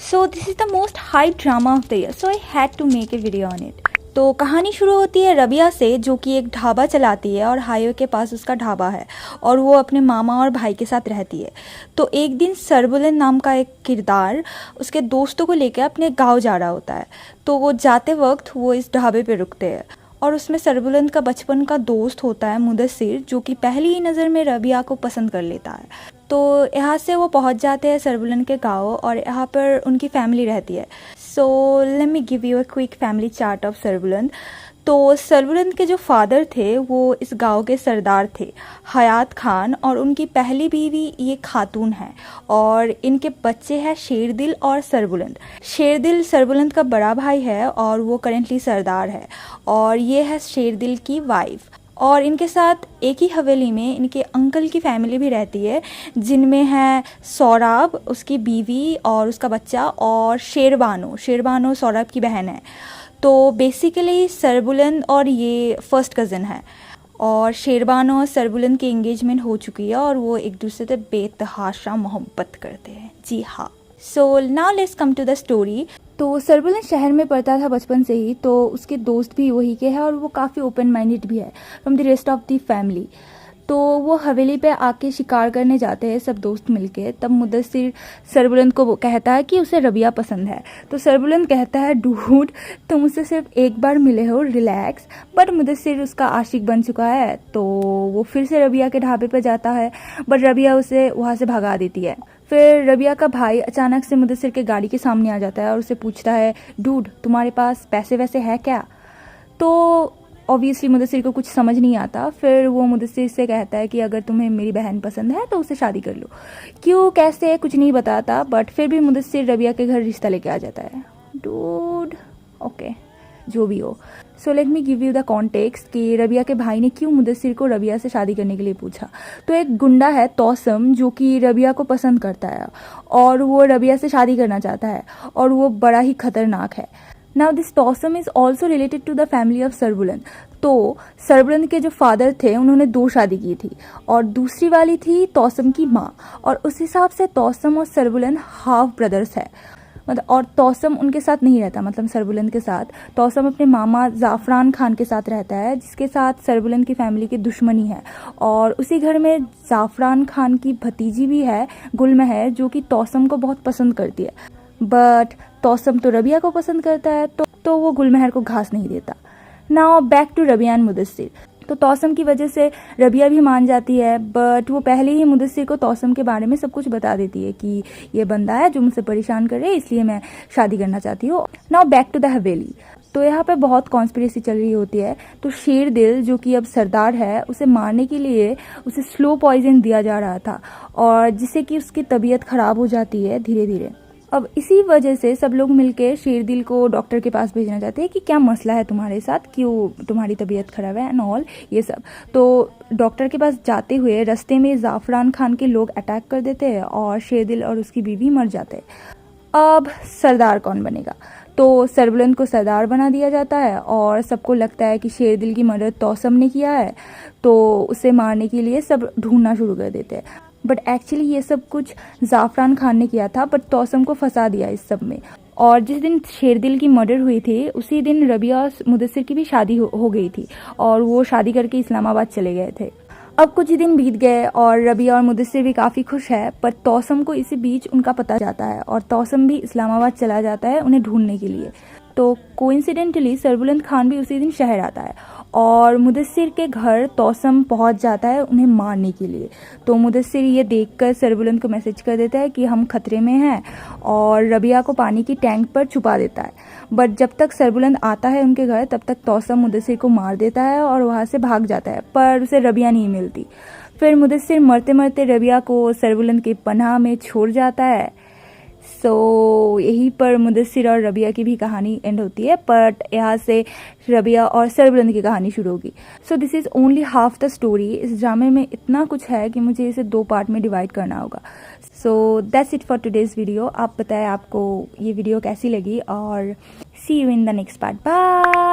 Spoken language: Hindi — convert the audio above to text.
So this is the most hype drama of the year, so I had to make a video on it. तो कहानी शुरू होती है रबिया से, जो कि एक ढाबा चलाती है और हाईवे के पास उसका ढाबा है और वो अपने मामा और भाई के साथ रहती है। तो एक दिन सरबुलन नाम का एक किरदार उसके दोस्तों को लेकर अपने गांव जा रहा होता है। तो वो जाते वक्त वो इस ढाबे पे रुकते हैं और उसमें सरबुलन का बचपन का दोस्त होता है मुदस्सिर, जो कि पहली ही नज़र में रबिया को पसंद कर लेता है। तो यहाँ से वो पहुँच जाते हैं सरबुलन के गाँव और यहाँ पर उनकी फैमिली रहती है। So let me give you a quick family chart of Sarbulan. तो सरबुलन के जो फादर थे वो इस गांव के सरदार थे, हयात खान, और उनकी पहली बीवी ये खातून है और इनके बच्चे हैं शेरदिल और सरबुलंद। शेरदिल सरबुलंद का बड़ा भाई है और वो करेंटली सरदार है, और ये है शेरदिल की वाइफ। और इनके साथ एक ही हवेली में इनके अंकल की फैमिली भी रहती है, जिनमें है सौरभ, उसकी बीवी और उसका बच्चा, और शेरबानो सौरभ की बहन है। तो बेसिकली सरबुलंद और ये फर्स्ट कज़न है और शेरबानो और सरबुलंद की एंगेजमेंट हो चुकी है और वो एक दूसरे से बेतहाशा मोहब्बत करते हैं। जी हाँ। So now let's come to the story. तो सरबुलन शहर में पढ़ता था बचपन से ही, तो उसके दोस्त भी वही के हैं और वो काफ़ी ओपन माइंडेड भी है from the rest of the family. तो वो हवेली पे आके शिकार करने जाते हैं सब दोस्त मिलके। तब मुदस्सिर सरबुलंद को वो कहता है कि उसे रबिया पसंद है। तो सरबुलंद कहता है, डूड तुम उससे सिर्फ एक बार मिले हो, रिलैक्स। बट मुदस्सिर उसका आशिक बन चुका है, तो वो फिर से रबिया के ढाबे पर जाता है, बट रबिया उसे वहाँ से भगा देती है। फिर रबिया का भाई अचानक से मुदस्सिर के गाड़ी के सामने आ जाता है और उसे पूछता है, डूड तुम्हारे पास पैसे वैसे है क्या? तो ऑब्वियसली मुदस्सिर को कुछ समझ नहीं आता। फिर वो मुदस्सिर से कहता है कि अगर तुम्हें मेरी बहन पसंद है तो उससे शादी कर लो। क्यों कैसे कुछ नहीं बताता, बट फिर भी मुदस्सिर रबिया के घर रिश्ता लेके आ जाता है। डूड ओके, जो भी हो। सो let me give you the context कि रबिया के भाई ने क्यों मुदस्सिर को रबिया से शादी करने के लिए पूछा। तो एक गुंडा है तौसम, जो कि रबिया को पसंद करता है और वो रबिया से शादी करना चाहता है और वो बड़ा ही खतरनाक है। नाउ दिस तौसम is also related to the family of Sarbulan. तो सरबुलन के जो फादर थे उन्होंने 2 शादी की थी और दूसरी वाली थी तौसम की माँ, और उस हिसाब से तौसम और सरबुलन हाफ ब्रदर्स है। मतलब और तौसम उनके साथ नहीं रहता, मतलब सरबुलन के साथ। तौसम अपने मामा जाफरान खान के साथ रहता है, जिसके साथ सरबुलन की फैमिली की दुश्मनी है। और उसी घर में जाफरान खान की भतीजी भी है, गुलमहर, जो कि तौसम को बहुत पसंद करती है। बट तौसम तो रबिया को पसंद करता है, तो वो गुलमहर को घास नहीं देता। Now back to Rabia and Mudassir. तो तौसम की वजह से रबिया भी मान जाती है, बट वो पहले ही मुदस्सिर को तौसम के बारे में सब कुछ बता देती है कि ये बंदा है जो मुझसे परेशान कर रहे हैं, इसलिए मैं शादी करना चाहती हूँ। नाउ बैक टू द हवेली। तो यहाँ पे बहुत कॉन्स्पिरेसी चल रही होती है। तो शेरदिल, जो कि अब सरदार है, उसे मारने के लिए उसे स्लो पॉइजन दिया जा रहा था, और जिससे कि उसकी तबीयत खराब हो जाती है धीरे धीरे। अब इसी वजह से सब लोग मिलके शेरदिल को डॉक्टर के पास भेजना चाहते हैं कि क्या मसला है तुम्हारे साथ, क्यों तुम्हारी तबीयत खराब है एंड ऑल ये सब। तो डॉक्टर के पास जाते हुए रास्ते में जाफरान खान के लोग अटैक कर देते हैं और शेरदिल और उसकी बीवी मर जाते हैं। अब सरदार कौन बनेगा? तो सरबुलन को सरदार बना दिया जाता है और सबको लगता है कि शेरदिल की मदद तौसम ने किया है, तो उसे मारने के लिए सब ढूंढना शुरू कर देते हैं। बट एक्चुअली ये सब कुछ जाफरान खान ने किया था, बट तौसम को फंसा दिया इस सब में। और जिस दिन शेरदिल की मर्डर हुई थी उसी दिन रबिया और मुदस्सिर की भी शादी हो गई थी और वो शादी करके इस्लामाबाद चले गए थे। अब कुछ ही दिन बीत गए और रबिया और मुदस्सिर भी काफ़ी खुश है, पर तौसम को इसी बीच उनका पता जाता है और तौसम भी इस्लामाबाद चला जाता है उन्हें ढूंढने के लिए। तो कोइंसिडेंटली सरबुलंद खान भी उसी दिन शहर आता है और मुदस्सिर के घर तौसम पहुंच जाता है उन्हें मारने के लिए। तो मुदस्सिर ये देखकर सरबुलंद को मैसेज कर देता है कि हम खतरे में हैं और रबिया को पानी की टैंक पर छुपा देता है। बट जब तक सरबुलंद आता है उनके घर, तब तक तौसम मुदस्सिर को मार देता है और वहाँ से भाग जाता है, पर उसे रबिया नहीं मिलती। फिर मुदस्सिर मरते मरते रबिया को सरबुलंद के पनाह में छोड़ जाता है। सो यहीं पर मुदस्सिर और रबिया की भी कहानी एंड होती है, बट यहाँ से रबिया और सरबुलंद की कहानी शुरू होगी। So this is only half the story. इस ड्रामे में इतना कुछ है कि मुझे इसे 2 पार्ट में डिवाइड करना होगा। So that's it for today's video. आप बताएं आपको ये वीडियो कैसी लगी और see you in the next part. Bye.